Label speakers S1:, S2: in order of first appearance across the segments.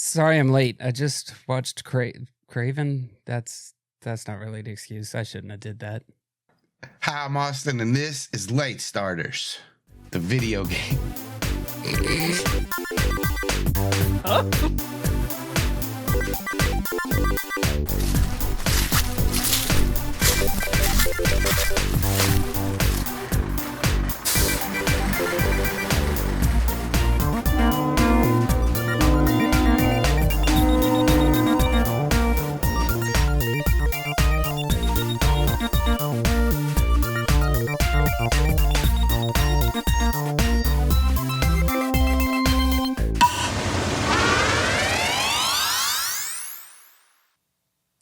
S1: Sorry I'm late. I just watched Craven. That's not really an excuse. I shouldn't have did that.
S2: Hi, I'm Austin, and this is Late Starters, the video game.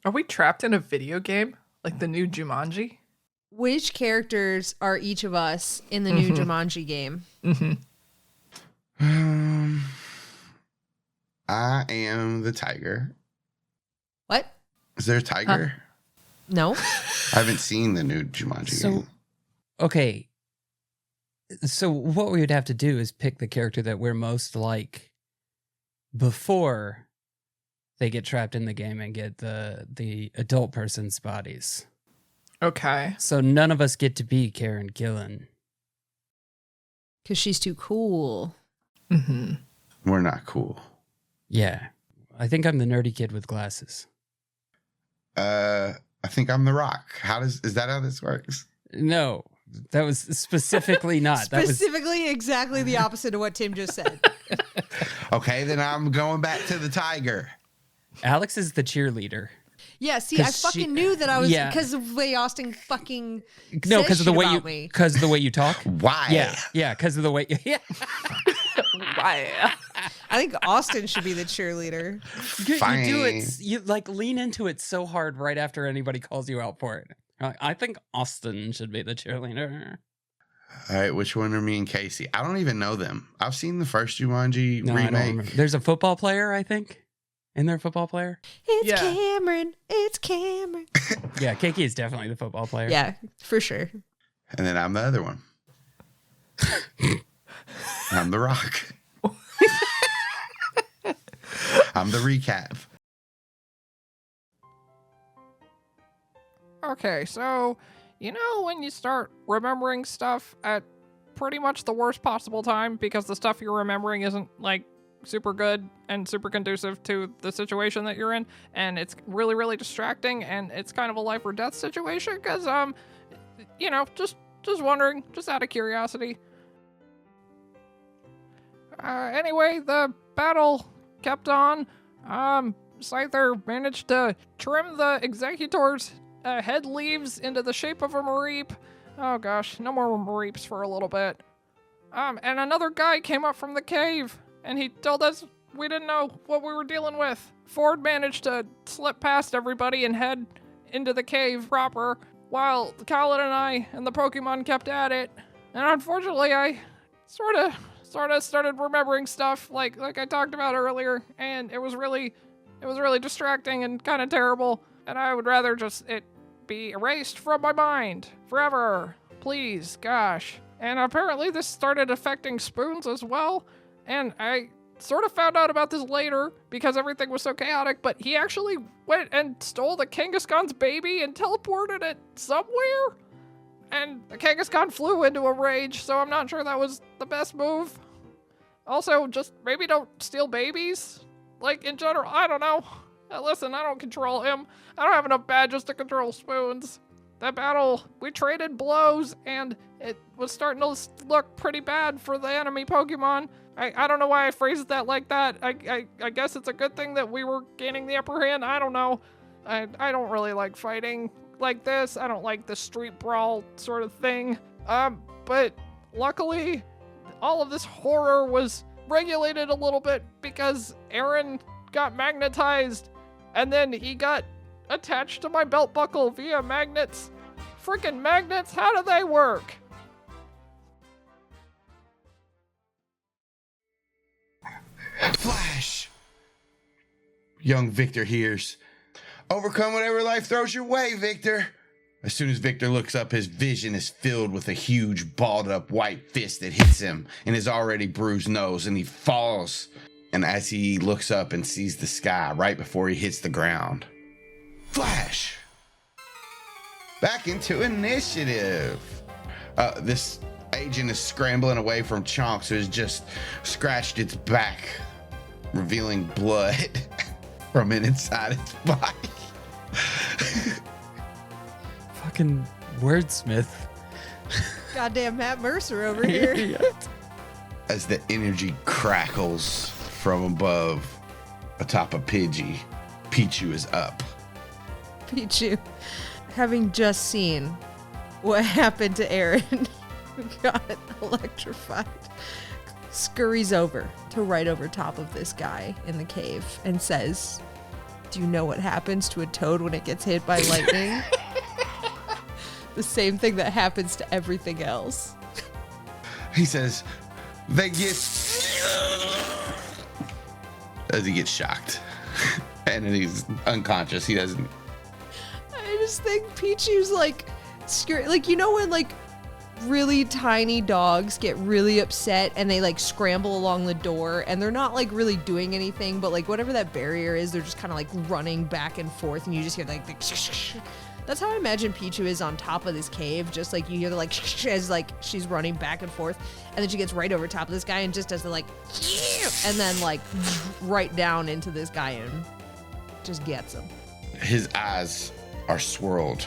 S3: Are we trapped in a video game? Like the new Jumanji?
S4: Which characters are each of us in the new Jumanji game?
S2: I am the tiger.
S4: What?
S2: Is there a tiger?
S4: No.
S2: I haven't seen the new Jumanji game.
S1: Okay. So what we would have to do is pick the character that we're most like before they get trapped in the game and get the adult person's bodies.
S3: Okay.
S1: So none of us get to be Karen Gillan.
S4: Because she's too cool.
S3: Mm-hmm.
S2: We're not cool.
S1: Yeah. I think I'm the nerdy kid with glasses.
S2: I think I'm the Rock. Is that how this works?
S1: No, that was specifically not.
S4: Specifically exactly the opposite of what Tim just said.
S2: Okay, then I'm going back to the tiger.
S1: Alex is the cheerleader.
S4: Yeah, see, I fucking knew that I was because of the way Austin fucking because
S1: of the way you talk.
S2: Why?
S1: Yeah, because of the way. Yeah.
S3: Why?
S4: I think Austin should be the cheerleader.
S1: You do it. You like lean into it so hard right after anybody calls you out for it. I think Austin should be the cheerleader.
S2: All right, which one are me and Kaycie? I don't even know them. I've seen the first Jumanji
S1: remake. I don't remember. There's a football player, I think. Isn't there a football player?
S4: It's Cameron. It's Cameron.
S1: Yeah, Kaycie is definitely the football player.
S4: Yeah, for sure.
S2: And then I'm the other one. I'm the Rock. I'm the recap.
S3: Okay, so, you know when you start remembering stuff at pretty much the worst possible time because the stuff you're remembering isn't, like, super good and super conducive to the situation that you're in, and it's really, really distracting, and it's kind of a life or death situation, because, you know, just wondering, just out of curiosity. Anyway, the battle kept on. Scyther managed to trim the Executor's head leaves into the shape of a Mareep. Oh gosh, no more Mareeps for a little bit. And another guy came up from the cave, and he told us we didn't know what we were dealing with. Ford managed to slip past everybody and head into the cave proper, while Calynn and I and the Pokemon kept at it. And unfortunately, I sort of started remembering stuff like I talked about earlier, and it was really distracting and kind of terrible, and I would rather just it be erased from my mind forever. Please, gosh. And apparently this started affecting Spoons as well, and I sort of found out about this later because everything was so chaotic, but he actually went and stole the Kangaskhan's baby and teleported it somewhere, and the Kangaskhan flew into a rage, so I'm not sure that was the best move. Also, just maybe don't steal babies. Like, in general, I don't know. Listen, I don't control him. I don't have enough badges to control Spoons. That battle, we traded blows, and it was starting to look pretty bad for the enemy Pokemon. I don't know why I phrased that like that. I guess it's a good thing that we were gaining the upper hand. I don't know. I don't really like fighting like this. I don't like the street brawl sort of thing. But luckily, all of this horror was regulated a little bit because Aaron got magnetized, and then he got attached to my belt buckle via magnets. Freaking magnets, how do they work?
S2: Flash! Young Victor hears. Overcome whatever life throws your way, Victor. As soon as Victor looks up, his vision is filled with a huge, balled-up white fist that hits him in his already bruised nose, and he falls And as he looks up and sees the sky right before he hits the ground, flash! Back into initiative. This agent is scrambling away from Chonks, who has just scratched its back, revealing blood from inside its body.
S1: Fucking wordsmith.
S4: Goddamn Matt Mercer over here.
S2: As the energy crackles from above, atop of Pidgey, Pichu is up.
S4: Pichu, having just seen what happened to Aaron, who got electrified, scurries over to right over top of this guy in the cave and says, "Do you know what happens to a toad when it gets hit by lightning?" The same thing that happens to everything else.
S2: He says, they get... As he gets shocked. And then he's unconscious. He doesn't...
S4: I just think Pichu's like, like, you know when like really tiny dogs get really upset and they like scramble along the door and they're not like really doing anything, but like whatever that barrier is, they're just kind of like running back and forth and you just hear like the that's how I imagine Pichu is on top of this cave. Just like you hear the like as like she's running back and forth, and then she gets right over top of this guy and just does the like, and then like right down into this guy and just gets him.
S2: His eyes are swirled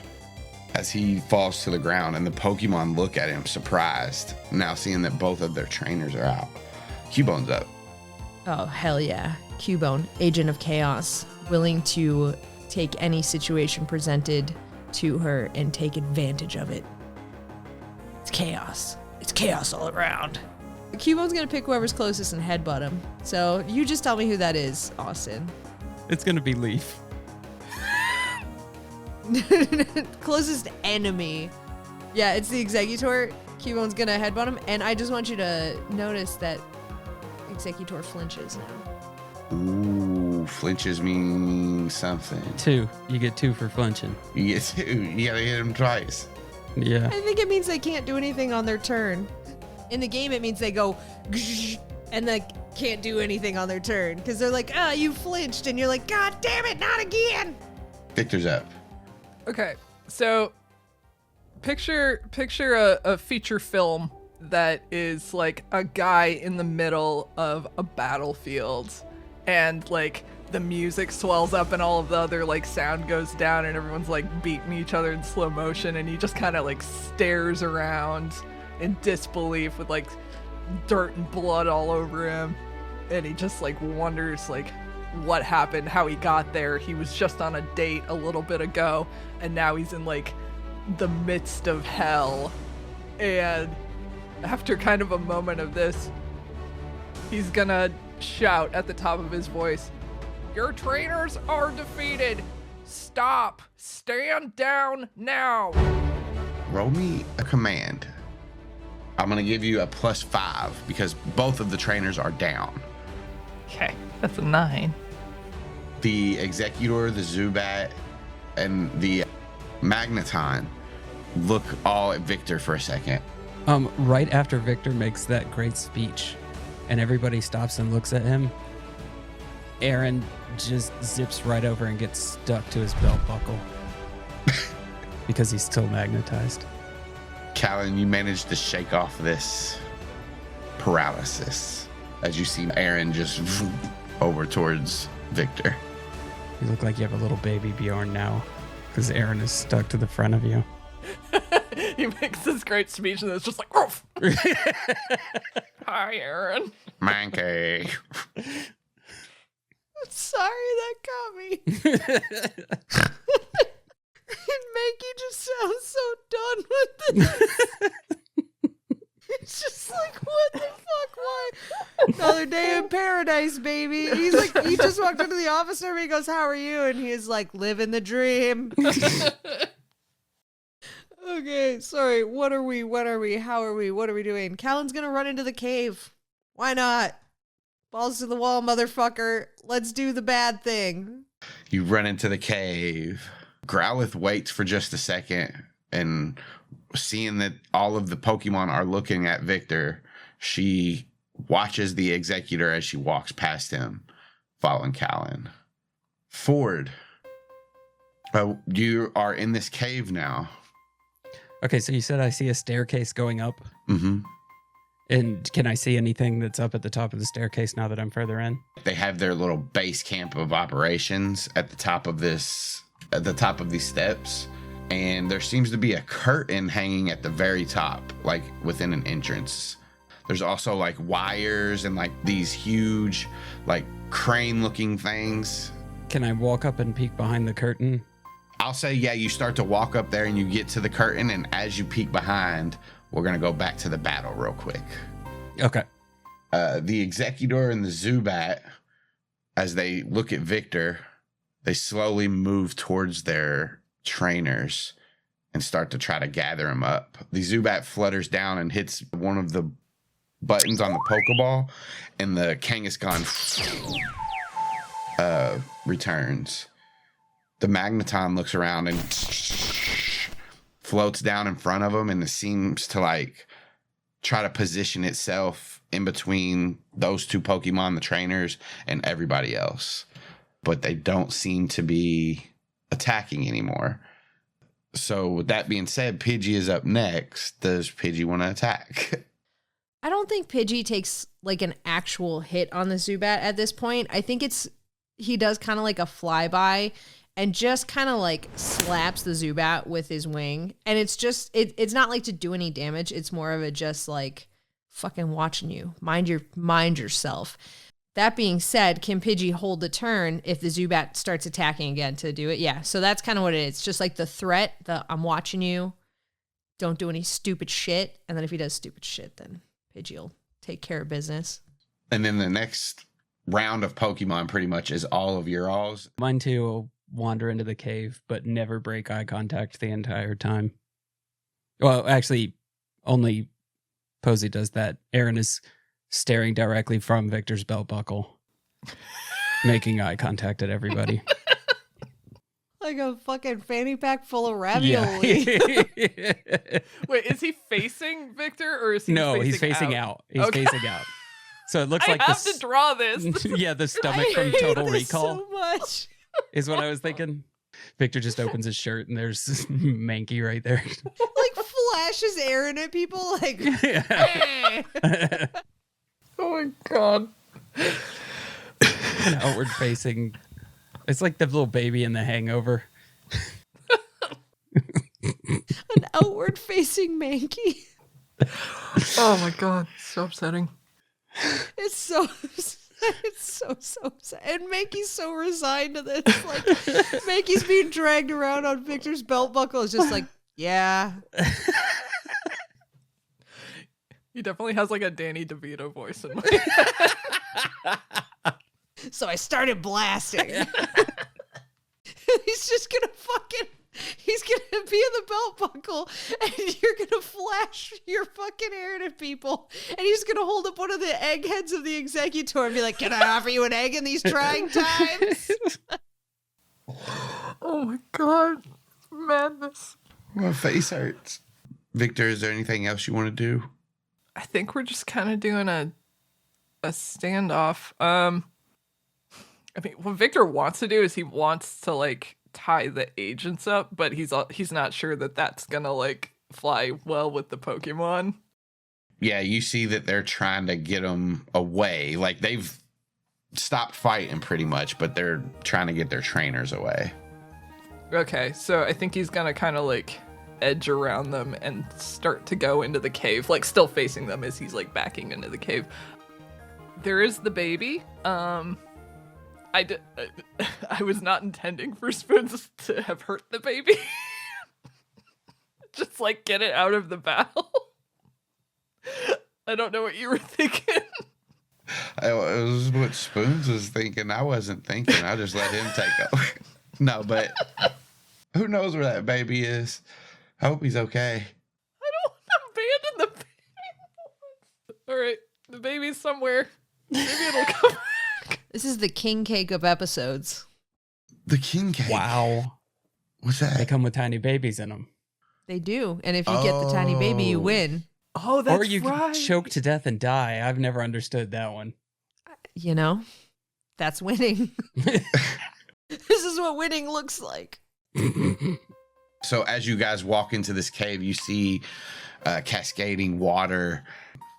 S2: as he falls to the ground, and the Pokemon look at him surprised, now seeing that both of their trainers are out. Cubone's up.
S4: Oh, hell yeah. Cubone, Agent of Chaos, willing to take any situation presented to her and take advantage of it. It's chaos. It's chaos all around. Cubone's gonna pick whoever's closest and headbutt him. So you just tell me who that is, Austin.
S1: It's gonna be Leaf.
S4: Closest enemy. Yeah, it's the Executor. Cubone's gonna headbutt him, and I just want you to notice that Executor flinches now.
S2: Ooh, flinches mean something.
S1: 2. You get 2 for flinching.
S2: You get 2. You gotta hit him twice.
S1: Yeah.
S4: I think it means they can't do anything on their turn. In the game, it means they go and like can't do anything on their turn because they're like, "Ah, you flinched," and you're like, "God damn it, not again!"
S2: Victor's up.
S3: Okay, so picture a feature film that is like a guy in the middle of a battlefield, and like the music swells up and all of the other like sound goes down and everyone's like beating each other in slow motion, and he just kind of like stares around in disbelief with like dirt and blood all over him, and he just like wonders like what happened, how he got there. He was just on a date a little bit ago and now he's in like the midst of hell. And after kind of a moment of this, he's gonna shout at the top of his voice, "Your trainers are defeated! Stop! Stand down now!"
S2: Roll me a command. I'm gonna give you a +5 because both of the trainers are down.
S3: Okay, that's a 9.
S2: The Executor, the Zubat, and the Magneton look all at Victor for a second.
S1: Right after Victor makes that great speech and everybody stops and looks at him, Aaron just zips right over and gets stuck to his belt buckle because he's still magnetized.
S2: Calynn, you managed to shake off this paralysis as you see Aaron just over towards Victor.
S1: You look like you have a little baby Bjorn now because Aaron is stuck to the front of you.
S3: He makes this great speech and it's just like, "Oof." Hi, Aaron.
S2: Mankey.
S4: I'm sorry, that got me. And Mankey just sounds so done with this. It's just like, what the fuck? Why? Another day in paradise, baby. He's like, he just walked into the office and everybody goes, "How are you?" And he's like, "Living the dream." Okay, sorry. What are we? How are we? What are we doing? Calyn's gonna run into the cave. Why not? Balls to the wall, motherfucker. Let's do the bad thing.
S2: You run into the cave. Growlithe waits for just a second, and seeing that all of the Pokemon are looking at Victor, she watches the executor as she walks past him, following Calynn. Ford, you are in this cave now.
S1: Okay, so you said I see a staircase going up.
S2: Mm-hmm.
S1: And can I see anything that's up at the top of the staircase now that I'm further in?
S2: They have their little base camp of operations at the top of these steps. And there seems to be a curtain hanging at the very top, like within an entrance. There's also like wires and like these huge, like crane looking things.
S1: Can I walk up and peek behind the curtain?
S2: I'll say, yeah, you start to walk up there and you get to the curtain. And as you peek behind, we're going to go back to the battle real quick.
S1: Okay.
S2: The Executor and the Zubat, as they look at Victor, they slowly move towards their trainers and start to try to gather him up. The Zubat flutters down and hits one of the buttons on the Pokeball, and the Kangaskhan returns. The Magneton looks around and floats down in front of him, and it seems to like try to position itself in between those two Pokemon, the trainers, and everybody else. But they don't seem to be attacking anymore. So with that being said, Pidgey is up next. Does Pidgey want to attack?
S4: I don't think Pidgey takes like an actual hit on the Zubat at this point. I think he does kind of like a flyby and just kind of like slaps the Zubat with his wing. And it's just, it's not like to do any damage. It's more of a just like fucking watching you. Mind yourself. That being said, can Pidgey hold the turn if the Zubat starts attacking again to do it? Yeah, so that's kind of what it is. It's just like the threat, I'm watching you, don't do any stupid shit. And then if he does stupid shit, then Pidgey will take care of business.
S2: And then the next round of Pokemon pretty much is all of your alls.
S1: Mine too will wander into the cave, but never break eye contact the entire time. Well, actually, only Posey does that. Aaron is staring directly from Victor's belt buckle, making eye contact at everybody.
S4: Like a fucking fanny pack full of ravioli.
S1: Yeah.
S3: Wait, is he facing Victor or is he
S1: No,
S3: facing
S1: he's facing out. He's facing out. So it looks like
S3: I have to draw this.
S1: Yeah, the stomach
S4: I
S1: from
S4: hate
S1: Total
S4: this
S1: Recall
S4: so much.
S1: is what I was thinking. Victor just opens his shirt and there's Mankey right there.
S4: Like flashes Aaron at people like
S3: Oh my god.
S1: An outward facing. It's like the little baby in The Hangover.
S4: an outward facing Mankey.
S3: Oh my god, so upsetting.
S4: It's so sad. And Mankey's so resigned to this. Like Mankey's being dragged around on Victor's belt buckle. It's just like, yeah.
S3: He definitely has like a Danny DeVito voice in my
S4: So I started blasting. He's just gonna he's gonna be in the belt buckle and you're gonna flash your fucking Aaron at people and he's gonna hold up one of the eggheads of the Executor and be like, can I offer you an egg in these trying times?
S3: Oh my god. Madness.
S2: My face hurts. Victor, is there anything else you want to do?
S3: I think we're just kind of doing a standoff. I mean, what Victor wants to do is he wants to like tie the agents up, but he's not sure that that's gonna like fly well with the Pokemon.
S2: Yeah, you see that they're trying to get them away. Like they've stopped fighting pretty much, but they're trying to get their trainers away.
S3: Okay, so I think he's gonna kind of like edge around them and start to go into the cave, like still facing them as he's like backing into the cave. There is the baby. I was not intending for Spoons to have hurt the baby. Just like get it out of the battle. I don't know what you were thinking.
S2: It was what Spoons was thinking. I wasn't thinking. I just let him take over. No, but who knows where that baby is? I hope he's okay.
S3: I don't want to abandon the baby. All right, the baby's somewhere. Maybe it'll come back.
S4: This is the king cake of episodes.
S2: The king cake.
S1: Wow.
S2: What's that?
S1: They come with tiny babies in them.
S4: They do. And if you get the tiny baby, you win.
S3: Oh, that's
S1: or you
S3: right.
S1: choke to death and die. I've never understood that one.
S4: You know, that's winning. This is what winning looks like.
S2: So as you guys walk into this cave, you see cascading water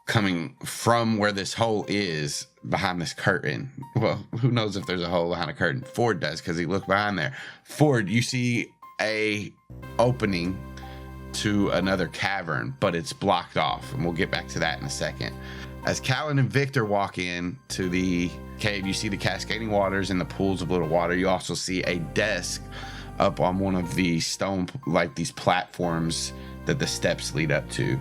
S2: coming from where this hole is behind this curtain. Well, who knows if there's a hole behind a curtain? Ford does, because he looked behind there. Ford, you see a opening to another cavern, but it's blocked off, and we'll get back to that in a second. As Calynn and Victor walk in to the cave, you see the cascading waters and the pools of little water. You also see a desk up on one of the stone, like these platforms that the steps lead up to.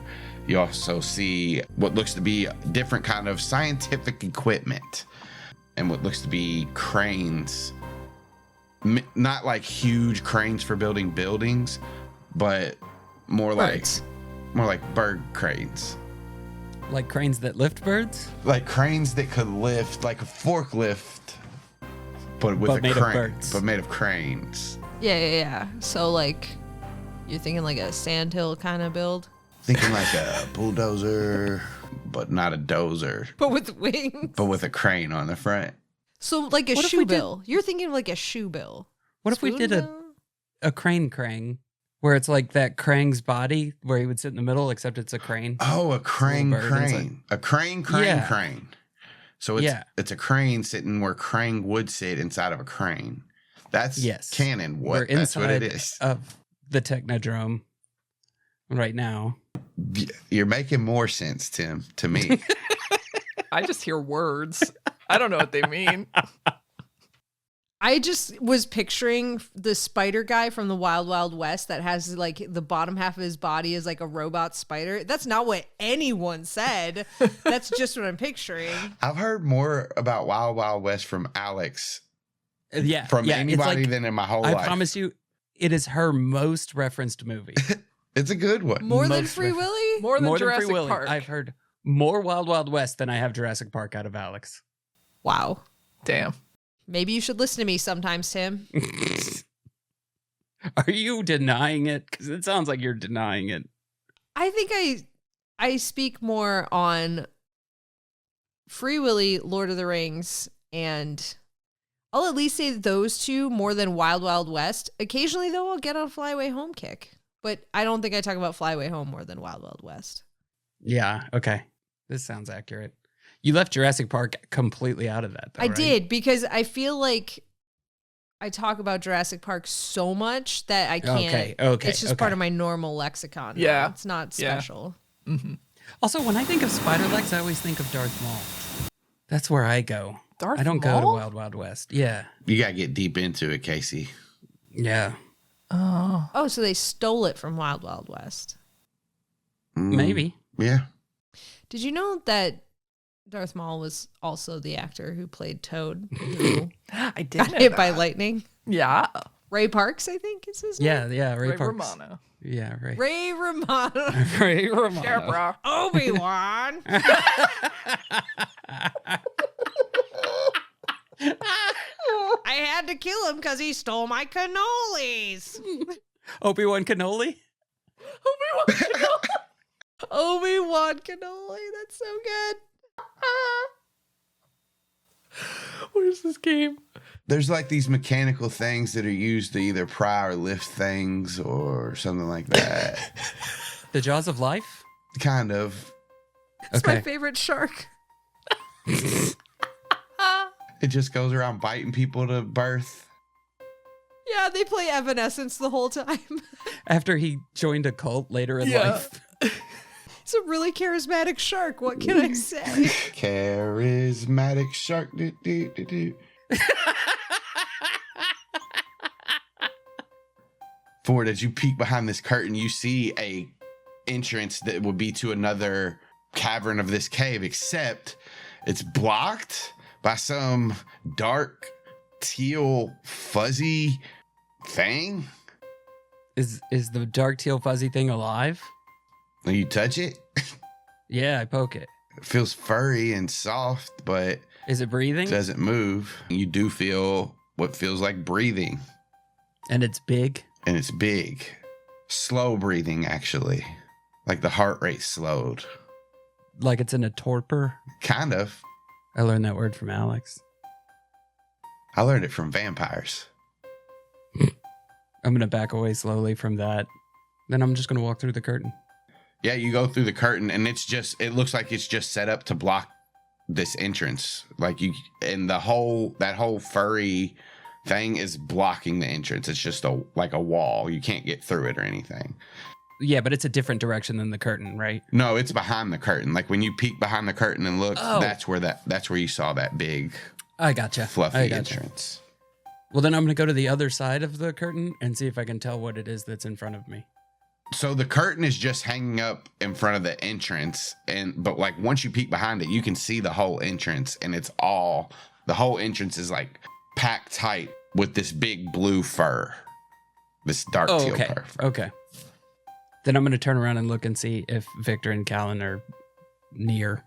S2: You also see what looks to be different kind of scientific equipment and what looks to be cranes. Not like huge cranes for building buildings, but more
S4: Birds.
S2: like bird cranes.
S1: Like cranes that lift birds?
S2: Like cranes that could lift, like a forklift, but with
S1: But
S2: a
S1: made of
S2: crane,
S1: birds.
S2: but made of cranes.
S4: Yeah. So like, you're thinking like a sandhill kind of build,
S2: Thinking like a bulldozer, but not a dozer,
S4: but with wings.
S2: but with a crane on the front.
S4: So like a
S1: What if
S4: shoe
S1: we did-
S4: bill. You're thinking of like a shoe bill.
S1: What if we
S4: Spoon
S1: did
S4: bill?
S1: a crane, where it's like that Krang's body, where he would sit in the middle, except it's a crane?
S2: Oh, a crane,
S1: bird inside.
S2: crane. A crane.
S1: Yeah.
S2: Crane. So it's a crane sitting where Krang would sit inside of a crane. That's
S1: Yes.
S2: canon.
S1: We're
S2: That's what it
S1: inside
S2: is.
S1: of the Technodrome right now.
S2: You're making more sense, Tim, to me.
S3: I just hear words. I don't know what they mean.
S4: I just was picturing the spider guy from the Wild Wild West that has like the bottom half of his body is like a robot spider. That's not what anyone said. That's just what I'm picturing.
S2: I've heard more about Wild Wild West from Alex
S1: Yeah.
S2: from
S1: yeah,
S2: anybody
S1: it's like,
S2: than in my whole
S1: I
S2: life.
S1: promise you, it is her most referenced movie.
S2: It's a good one.
S4: More than
S1: Most
S4: Free
S1: refer-
S4: Willy?
S3: More than
S1: More than
S3: Jurassic
S1: Free Willy.
S3: Park.
S1: I've heard more Wild Wild West than I have Jurassic Park out of Alex.
S4: Wow.
S3: Damn.
S4: Maybe you should listen to me sometimes, Tim.
S1: Are you denying it? Because it sounds like you're denying it.
S4: I think I speak more on Free Willy, Lord of the Rings, and I'll at least say those two more than Wild Wild West. Occasionally, though, I'll get on Fly Away Home kick. But I don't think I talk about Fly Away Home more than Wild Wild West.
S1: Yeah, okay. This sounds accurate. You left Jurassic Park completely out of that, though,
S4: I
S1: right?
S4: did, because I feel like I talk about Jurassic Park so much that I can't.
S1: Okay,
S4: It's just part of my normal lexicon. now.
S3: Yeah.
S4: It's not
S3: Yeah.
S4: special.
S3: Mm-hmm.
S1: Also, when I think of Spider Legs, I always think of Darth Maul. That's where I go.
S3: Darth
S1: I don't go to
S3: Maul?
S1: Wild Wild West. Yeah.
S2: You gotta get deep into it, Kaycie.
S1: Yeah.
S3: Oh.
S4: Oh, so they stole it from Wild Wild West.
S1: Maybe.
S2: Yeah.
S4: Did you know that Darth Maul was also the actor who played Toad, who
S3: I did
S4: got
S3: know
S4: hit by
S3: that.
S4: lightning?
S3: Yeah.
S4: Ray Parks, I think is his name.
S1: Yeah, Ray
S3: Ray
S1: Parks.
S3: Romano.
S1: Yeah, Ray.
S4: Ray Romano.
S1: Ray Romano.
S3: Deborah.
S4: Obi-Wan. I had to kill him because he stole my cannolis.
S1: Obi-Wan Cannoli?
S4: Obi-Wan cannoli. That's so good.
S3: What is this game?
S2: There's like these mechanical things that are used to either pry or lift things or something like that.
S1: The Jaws of Life?
S2: Kind of.
S4: It's my
S1: Okay.
S4: favorite shark.
S2: It just goes around biting people to birth.
S4: Yeah, they play Evanescence the whole time.
S1: After he joined a cult later in
S3: Yeah.
S1: life.
S4: It's a really charismatic shark. What can I say?
S2: Charismatic shark. Do, do, do, do. Ford, as you peek behind this curtain, you see a entrance that would be to another cavern of this cave, except it's blocked by some dark teal fuzzy thing.
S1: Is the dark teal fuzzy thing alive?
S2: When you touch it,
S1: Yeah, I poke it.
S2: it feels furry and soft, but
S1: Is it breathing?
S2: doesn't move. You do feel what feels like breathing,
S1: And it's big?
S2: and it's big. Slow breathing, actually. Like the heart rate slowed.
S1: Like it's in a torpor.
S2: Kind of.
S1: I learned that word from Alex.
S2: I learned it from vampires.
S1: I'm going to back away slowly from that. Then I'm just going to walk through the curtain.
S2: Yeah, you go through the curtain and it looks like it's just set up to block this entrance. Like that whole furry thing is blocking the entrance. It's just like a wall. You can't get through it or anything.
S1: Yeah, but it's a different direction than the curtain, right?
S2: No, it's behind the curtain. Like when you peek behind the curtain and look, that's where you saw that big
S1: I gotcha.
S2: Fluffy entrance.
S1: Well, then I'm going to go to the other side of the curtain and see if I can tell what it is that's in front of me.
S2: So the curtain is just hanging up in front of the entrance, but like once you peek behind it, you can see the whole entrance, and the whole entrance is like packed tight with this big blue fur, this dark teal fur.
S1: Okay. Then I'm going to turn around and look and see if Victor and Calynn are near.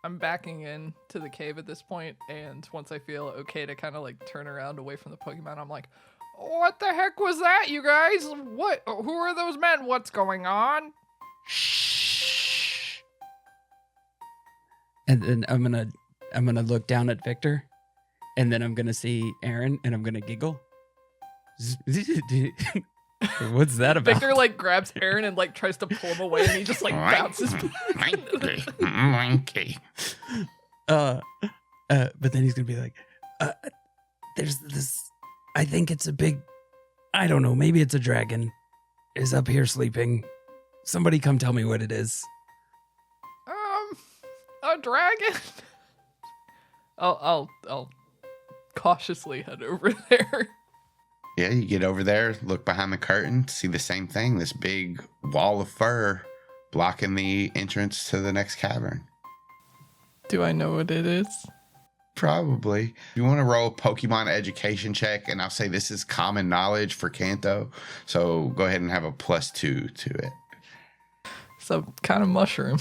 S3: I'm backing in to the cave at this point, and once I feel okay to kind of like turn around away from the Pokemon, I'm like, what the heck was that, you guys? What? Who are those men? What's going on? Shh.
S1: And then I'm gonna look down at Victor, and then I'm gonna see Aaron, and I'm gonna giggle. What's that about?
S3: Victor like grabs Aaron and like tries to pull him away, and he just like bounces back.
S2: Mankey.
S1: But then he's gonna be like, there's this. I think it's a big. I don't know. Maybe it's a dragon. Is up here sleeping. Somebody come tell me what it is.
S3: A dragon. I'll cautiously head over there.
S2: Yeah, you get over there, look behind the curtain, see the same thing, this big wall of fur blocking the entrance to the next cavern.
S3: Do I know what it is?
S2: Probably. You want to roll a Pokemon education check, and I'll say this is common knowledge for Kanto, so go ahead and have a +2 to it.
S3: Some kind of mushroom.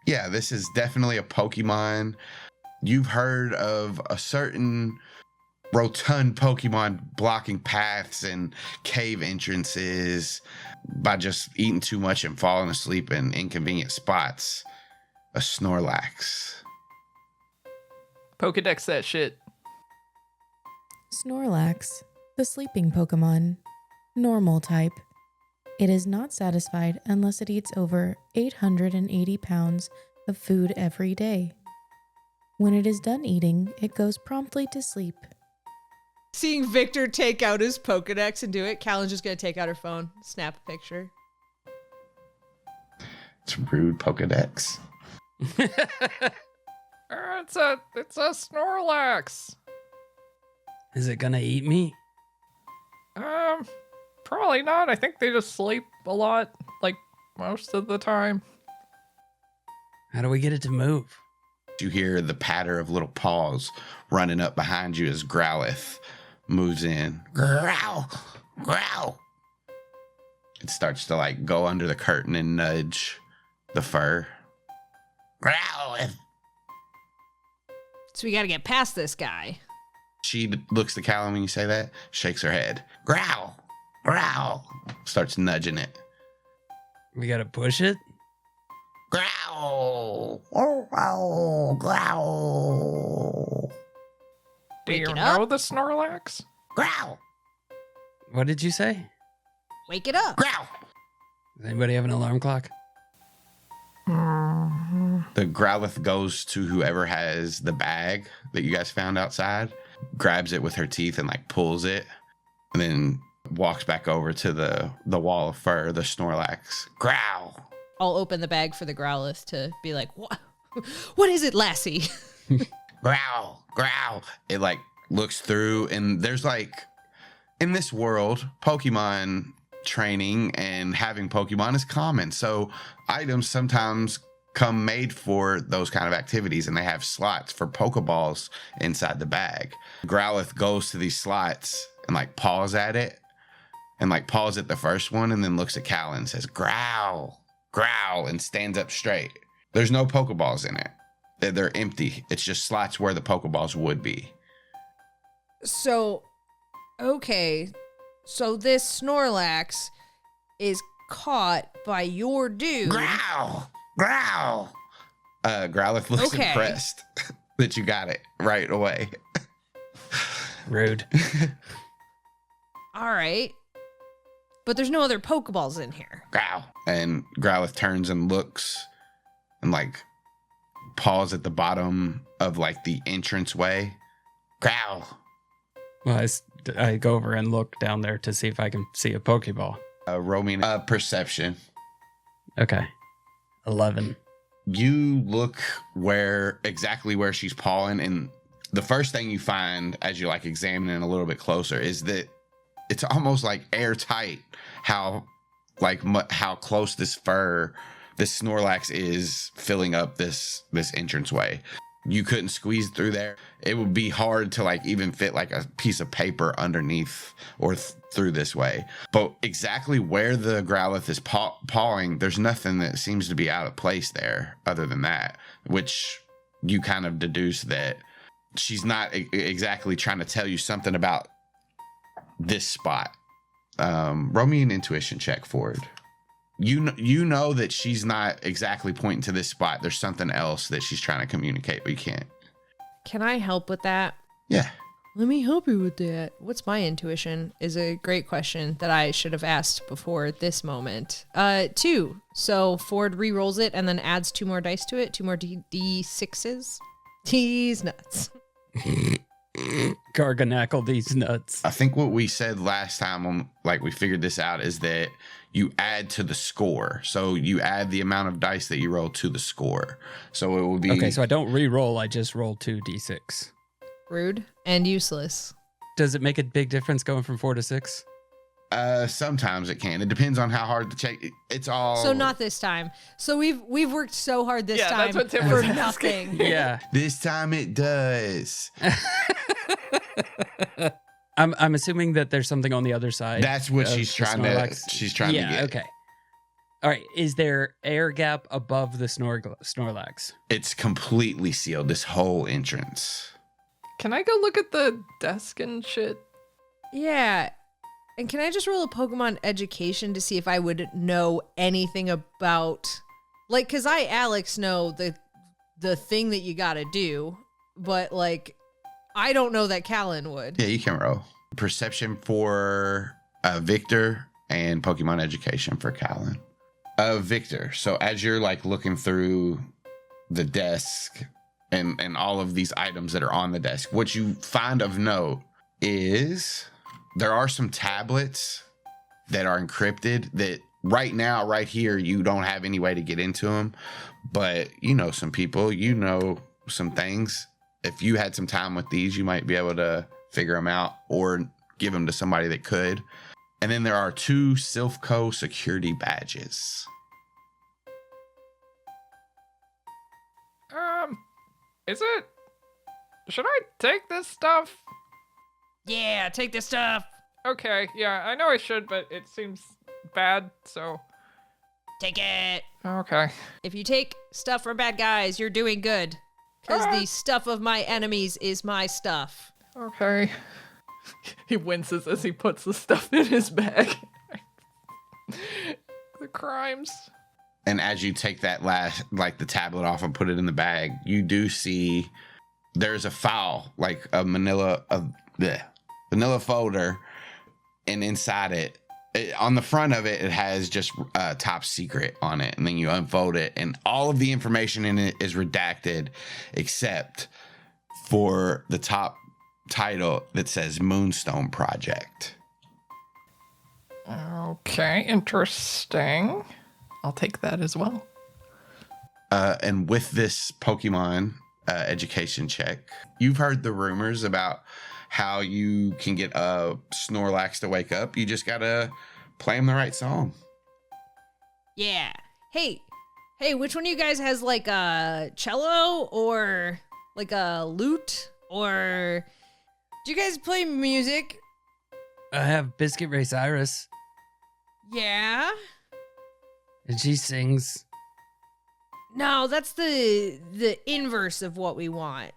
S2: Yeah, this is definitely a Pokemon. You've heard of a certain rotund Pokemon blocking paths and cave entrances by just eating too much and falling asleep in inconvenient spots. A Snorlax.
S3: Pokedex that shit.
S5: Snorlax, the sleeping Pokemon. Normal type. It is not satisfied unless it eats over 880 pounds of food every day. When it is done eating, it goes promptly to sleep.
S4: Seeing Victor take out his Pokedex and do it, Calynn's just going to take out her phone, snap a picture.
S2: It's rude, Pokedex.
S3: It's a Snorlax.
S1: Is it gonna eat me?
S3: Probably not. I think they just sleep a lot, like most of the time.
S1: How do we get it to move?
S2: You hear the patter of little paws running up behind you as Growlithe moves in. Growl! Growl! It starts to like go under the curtain and nudge the fur. Growlithe!
S4: So we got to get past this guy.
S2: She looks to Calynn when you say that, shakes her head. Growl! Growl! Starts nudging it.
S1: We gotta push it?
S2: Growl! Growl! Growl!
S3: Do you
S4: Wake it
S3: know
S4: up.
S3: the Snorlax?
S2: Growl!
S1: What did you say?
S4: Wake it up.
S2: Growl!
S1: Does anybody have an alarm clock?
S2: The Growlithe goes to whoever has the bag that you guys found outside, grabs it with her teeth and like pulls it, and then walks back over to the wall of fur, the Snorlax. Growl!
S4: I'll open the bag for the Growlithe to be like, what is it, lassie?
S2: Growl! Growl! It like looks through, and there's like, in this world, Pokemon training and having Pokemon is common. So items sometimes come made for those kind of activities, and they have slots for Pokeballs inside the bag. Growlithe goes to these slots and like paws at it, and like paws at the first one, and then looks at Calynn and says, growl, growl, and stands up straight. There's no Pokeballs in it. They're empty. It's just slots where the Pokeballs would be.
S4: So, okay. So this Snorlax is caught by your dude.
S2: Growl! Growl! Growlithe looks
S4: Okay.
S2: impressed that you got it right away.
S1: Rude.
S4: All right. But there's no other Pokeballs in here.
S2: Growl. And Growlithe turns and looks and like paws at the bottom of like the entranceway. Growl.
S1: Well, I go over and look down there to see if I can see a Pokeball.
S2: Roll me a perception.
S1: Okay. 11.
S2: You look exactly where she's pawing, and the first thing you find as you like examining a little bit closer is that it's almost like airtight how close this Snorlax is filling up this entranceway. You couldn't squeeze through there. It would be hard to like even fit like a piece of paper underneath or through this way. But exactly where the Growlithe is pawing, there's nothing that seems to be out of place there other than that, which you kind of deduce that she's not exactly trying to tell you something about this spot. Roll me an intuition check for it. You know that she's not exactly pointing to this spot. There's something else that she's trying to communicate, but you can't.
S4: Can I help with that?
S2: Yeah.
S4: Let me help you with that. What's my intuition is a great question that I should have asked before this moment. 2. So Ford re-rolls it and then adds 2 more dice to it. 2 more D6s. He's nuts.
S1: Garganackle these nuts.
S2: I think what we said last time on like we figured this out is that you add to the score. So you add the amount of dice that you roll to the score. So it will be
S1: Okay, so I don't re-roll, I just roll 2d6.
S4: Rude and useless.
S1: Does it make a big difference going from 4 to 6?
S2: Sometimes it can. It depends on how hard the check. It's all.
S4: So not this time. So we've worked so hard this time
S3: that's what Tim
S4: for
S3: was
S4: nothing.
S1: Yeah.
S2: This time it does.
S1: I'm assuming that there's something on the other side.
S2: That's what
S1: of
S2: she's
S1: the
S2: trying to.
S1: Snorlax.
S2: She's trying to get.
S1: Okay. All right. Is there air gap above the Snorlax?
S2: It's completely sealed. This whole entrance.
S3: Can I go look at the desk and shit?
S4: Yeah. And can I just roll a Pokemon education to see if I would know anything about, like, because I, Alex, know the thing that you gotta do, but like, I don't know that Calynn would.
S2: Yeah, you can roll. Perception for Victor and Pokemon education for Calynn. Victor, so as you're like looking through the desk and all of these items that are on the desk, what you find of note is there are some tablets that are encrypted that right now, right here, you don't have any way to get into them. But you know some people, you know some things. If you had some time with these, you might be able to figure them out or give them to somebody that could. And then there are 2 Silphco security badges.
S3: Should I take this stuff?
S4: Yeah, take this stuff.
S3: Okay, yeah, I know I should, but it seems bad, so.
S4: Take it.
S3: Okay.
S4: If you take stuff from bad guys, you're doing good. Because the stuff of my enemies is my stuff.
S3: Okay. He winces as he puts the stuff in his bag. The crimes.
S2: And as you take that the tablet off and put it in the bag, you do see there's a file, like a manila folder, and inside it, on the front of it, it has just top secret on it. And then you unfold it, and all of the information in it is redacted except for the top title that says Moonstone Project.
S3: Okay, interesting. I'll take that as well.
S2: And with this Pokemon education check, you've heard the rumors about how you can get a Snorlax to wake up. You just gotta play him the right song.
S4: Yeah. Hey, which one of you guys has like a cello or like a lute? Or do you guys play music?
S1: I have Biscuit Race Iris,
S4: Yeah.
S1: and she sings.
S4: No, that's the inverse of what we want.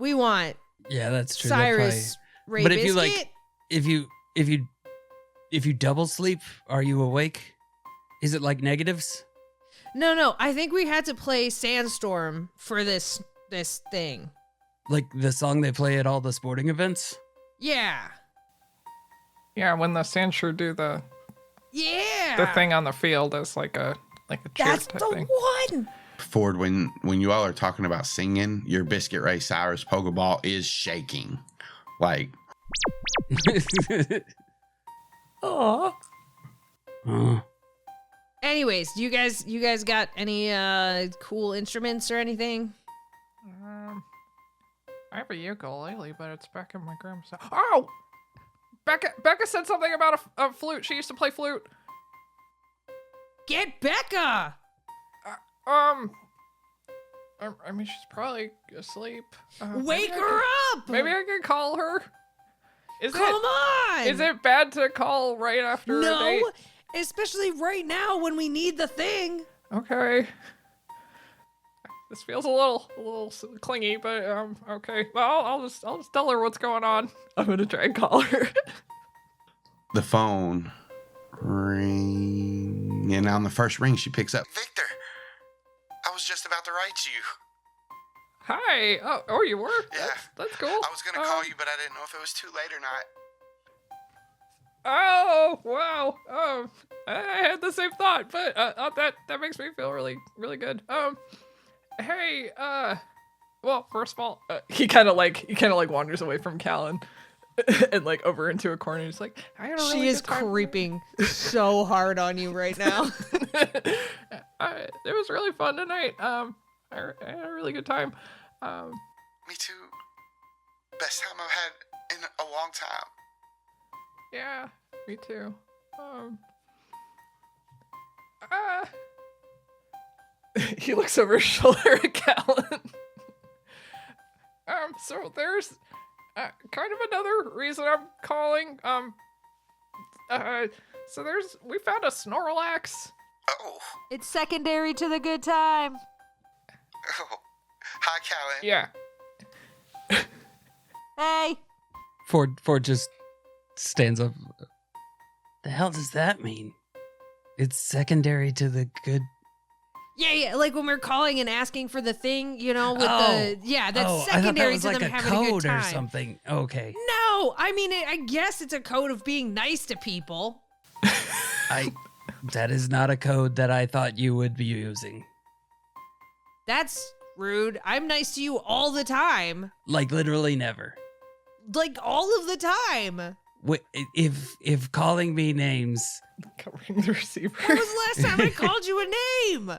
S4: We want
S1: Yeah, that's true.
S4: Cyrus Ray
S1: But
S4: Biscuit.
S1: if you if you double sleep, are you awake? Is it like negatives?
S4: No. I think we had to play Sandstorm for this thing.
S1: Like the song they play at all the sporting events?
S4: Yeah.
S3: Yeah, when the Sandshrew do the thing on the field as like a cheer
S4: That's
S3: type
S4: the
S3: thing.
S4: one.
S2: Ford, when you all are talking about singing, your Biscuit Ray Cyrus Pokeball is shaking. Like,
S3: Aw.
S4: Anyways, do you guys got any cool instruments or anything?
S3: I have a ukulele, but it's back in my grandma's house. Oh! Becca said something about a flute. She used to play flute.
S4: Get Becca.
S3: I mean, she's probably asleep.
S4: Wake her up.
S3: Maybe I can call her.
S4: Come on.
S3: Is it bad to call right after a date?
S4: No, especially right now when we need the thing.
S3: Okay. This feels a little clingy, but okay. Well, I'll just tell her what's going on. I'm gonna try and call her.
S2: the phone ring, and on the first ring, she picks up. Victor, I was just about to write you.
S3: Hi. Oh, you were?
S2: Yeah.
S3: That's cool.
S2: I was going to call you, but I didn't know if it was too late or not.
S3: Oh, wow. I had the same thought, but that makes me feel really, really good. Hey, well, first of all, he kind of like wanders away from Calynn and like over into a corner. He's like, I had a really
S4: She is
S3: good time.
S4: creeping so hard on you right now.
S3: It was really fun tonight. I had a really good time.
S2: Me too. Best time I've had in a long time.
S3: Yeah, me too. He looks over his shoulder at Calynn. So there's kind of another reason I'm calling. We found a Snorlax.
S2: Oh.
S4: It's secondary to the good time.
S2: Oh. Hi, Calynn.
S3: Yeah.
S4: Hey.
S1: Ford just stands up. The hell does that mean? It's secondary to the good.
S4: Yeah, like when we're calling and asking for the thing, with that's
S1: I thought
S4: secondary
S1: that was
S4: to
S1: like
S4: them
S1: a
S4: having a good
S1: code
S4: time.
S1: or something. Okay.
S4: No, I mean, I guess it's a code of being nice to people.
S1: That is not a code that I thought you would be using.
S4: That's rude. I'm nice to you all the time.
S1: Like literally never.
S4: Like all of the time.
S1: If calling me names,
S3: Covering the receiver.
S4: When was the last time I called you a name?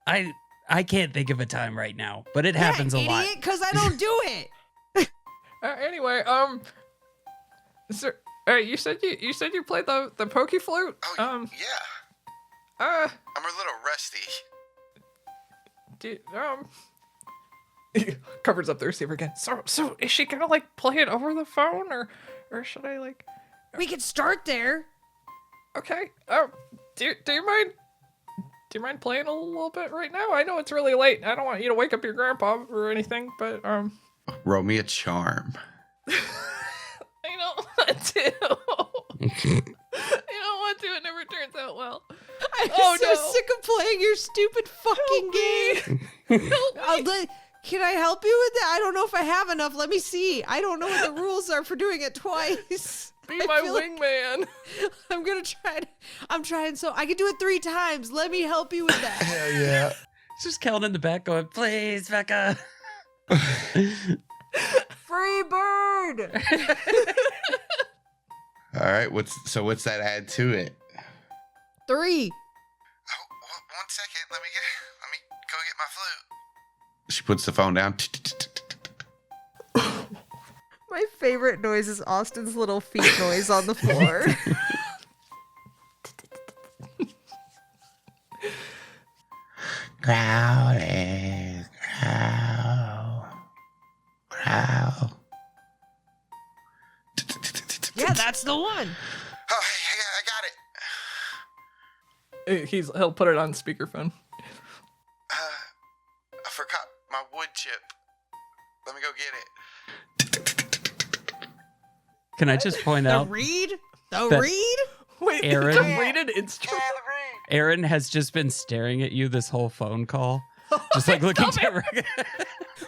S1: I can't think of a time right now, but it happens a lot.
S4: Idiot, because I don't do it.
S3: Anyway, sir, you said you played the Poke Flute.
S2: Oh, yeah. I'm a little rusty.
S3: He covers up the receiver again. So is she gonna like play it over the phone, or should I like?
S4: We could start there.
S3: Okay. Do you mind playing a little bit right now? I know it's really late. I don't want you to wake up your grandpa or anything, but
S2: Roll me a charm.
S3: I don't want to. I don't want to. It never turns out well.
S4: I'm so sick of playing your stupid fucking game. Can I help you with that? I don't know if I have enough. Let me see. I don't know what the rules are for doing it twice.
S3: Be my wingman.
S4: I'm gonna try. I'm trying so I can do it 3 times. Let me help you with that.
S2: Hell yeah.
S1: It's just Calynn in the back going, please, Becca.
S4: Free bird.
S2: All right. What's that add to it?
S4: 3.
S2: Oh, 1 second. Let me go get my flute. She puts the phone down.
S4: My favorite noise is Austin's little feet noise on the floor.
S2: Growlithe, growl, growl.
S4: Yeah, that's the one.
S2: Oh, hey, I got it.
S3: He'll put it on speakerphone.
S2: I forgot my wood chip. Let me go get it.
S1: Can I just point
S4: The
S1: out
S4: reed? The
S1: That-
S4: reed?
S3: Wait,
S1: Aaron?
S3: completed instrument.
S1: Aaron has just been staring at you this whole phone call. Just like looking to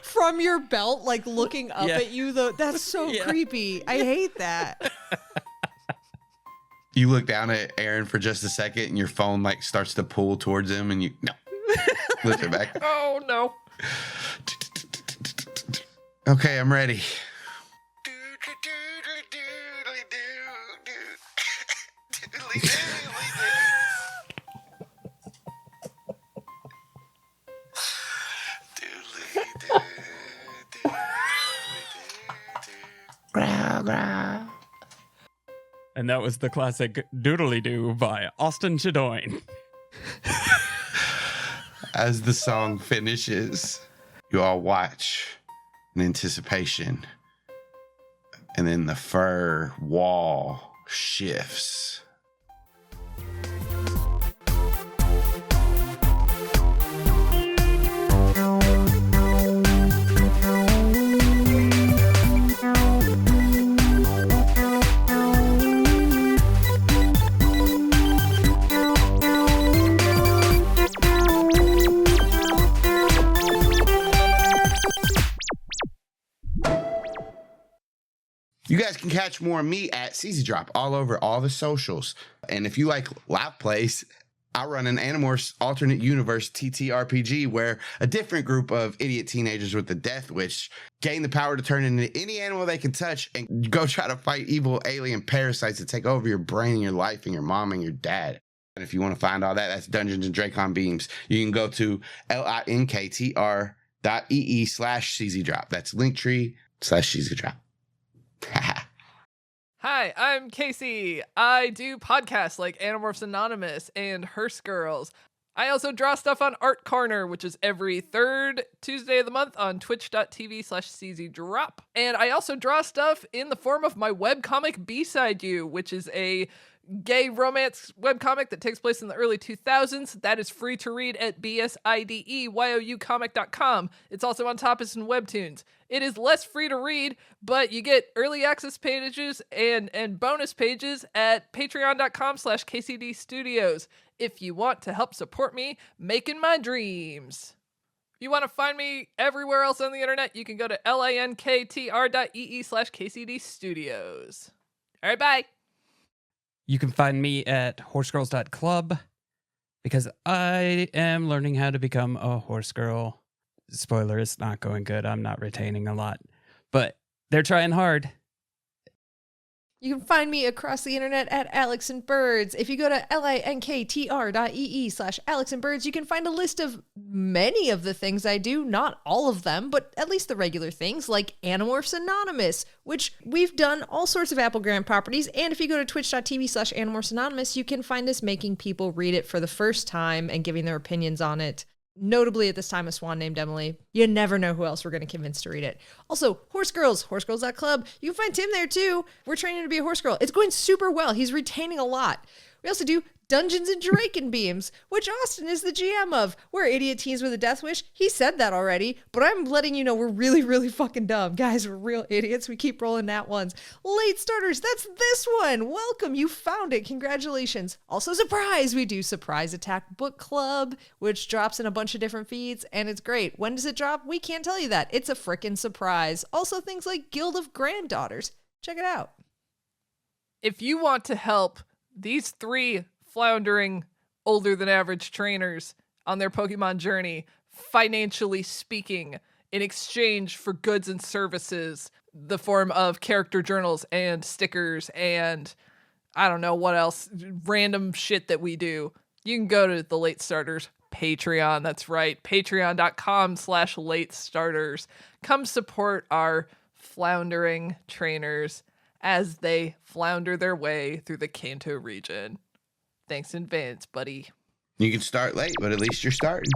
S4: From your belt, like looking up
S1: Yeah.
S4: at you, though. That's so
S1: Yeah.
S4: creepy. I hate that.
S2: You look down at Aaron for just a second, and your phone like starts to pull towards him, and you lift it back.
S3: Oh no.
S2: Okay, I'm ready.
S1: And that was the classic Doodly Doo by Austin Chadoin.
S2: As the song finishes, you all watch in anticipation. And then the fur wall shifts. You guys can catch more of me at CZ Drop all over all the socials. And if you like live plays, I run an Animorphs alternate universe TTRPG where a different group of idiot teenagers with the Death Wish gain the power to turn into any animal they can touch and go try to fight evil alien parasites that take over your brain and your life and your mom and your dad. And if you want to find all that, that's Dungeons and Dracon Beams. You can go to linktr.ee/CZ Drop. That's linktree/CZ Drop.
S3: Hi, I'm Kaycie. I do podcasts like Animorphs Anonymous and Hearse Girls. I also draw stuff on Art Corner, which is every third Tuesday of the month on twitch.tv/CZDrop. And I also draw stuff in the form of my webcomic B-Side You, which is a gay romance webcomic that takes place in the early 2000s. That is free to read at bsideyoucomic.com. It's also on Tapas and Webtoons. It is less free to read, but you get early access pages and bonus pages at patreon.com/KCD Studios if you want to help support me making my dreams. If you want to find me everywhere else on the internet, you can go to linktr.ee/KCD Studios. All right, bye.
S1: You can find me at horsegirls.club because I am learning how to become a horse girl. Spoiler, it's not going good. I'm not retaining a lot, but they're trying hard.
S4: You can find me across the internet at Alex and Birds. If you go to linktr.ee/Alex and Birds, you can find a list of many of the things I do. Not all of them, but at least the regular things like Animorphs Anonymous, which we've done all sorts of Apple Grant properties. And if you go to twitch.tv/Animorphs Anonymous, you can find us making people read it for the first time and giving their opinions on it. Notably at this time, a swan named Emily. You never know who else we're going to convince to read it. Also, Horse Girls, horsegirls.club. You can find Tim there too. We're training to be a horse girl. It's going super well. He's retaining a lot. We also do Dungeons and Dracon Beams, which Austin is the GM of. We're idiot teens with a death wish. He said that already, but I'm letting you know we're really, really fucking dumb. Guys, we're real idiots. We keep rolling nat ones. Late starters, that's this one. Welcome, you found it. Congratulations. Also, surprise, we do Surprise Attack Book Club, which drops in a bunch of different feeds, and it's great. When does it drop? We can't tell you that. It's a frickin' surprise. Also, things like Guild of Granddaughters. Check it out.
S3: If you want to help these three floundering, older than average trainers on their Pokemon journey, financially speaking, in exchange for goods and services, the form of character journals and stickers and I don't know what else, random shit that we do, you can go to the Late Starters Patreon. That's right, patreon.com/late starters. Come support our floundering trainers as they flounder their way through the Kanto region. Thanks in advance, buddy.
S2: You can start late, but at least you're starting.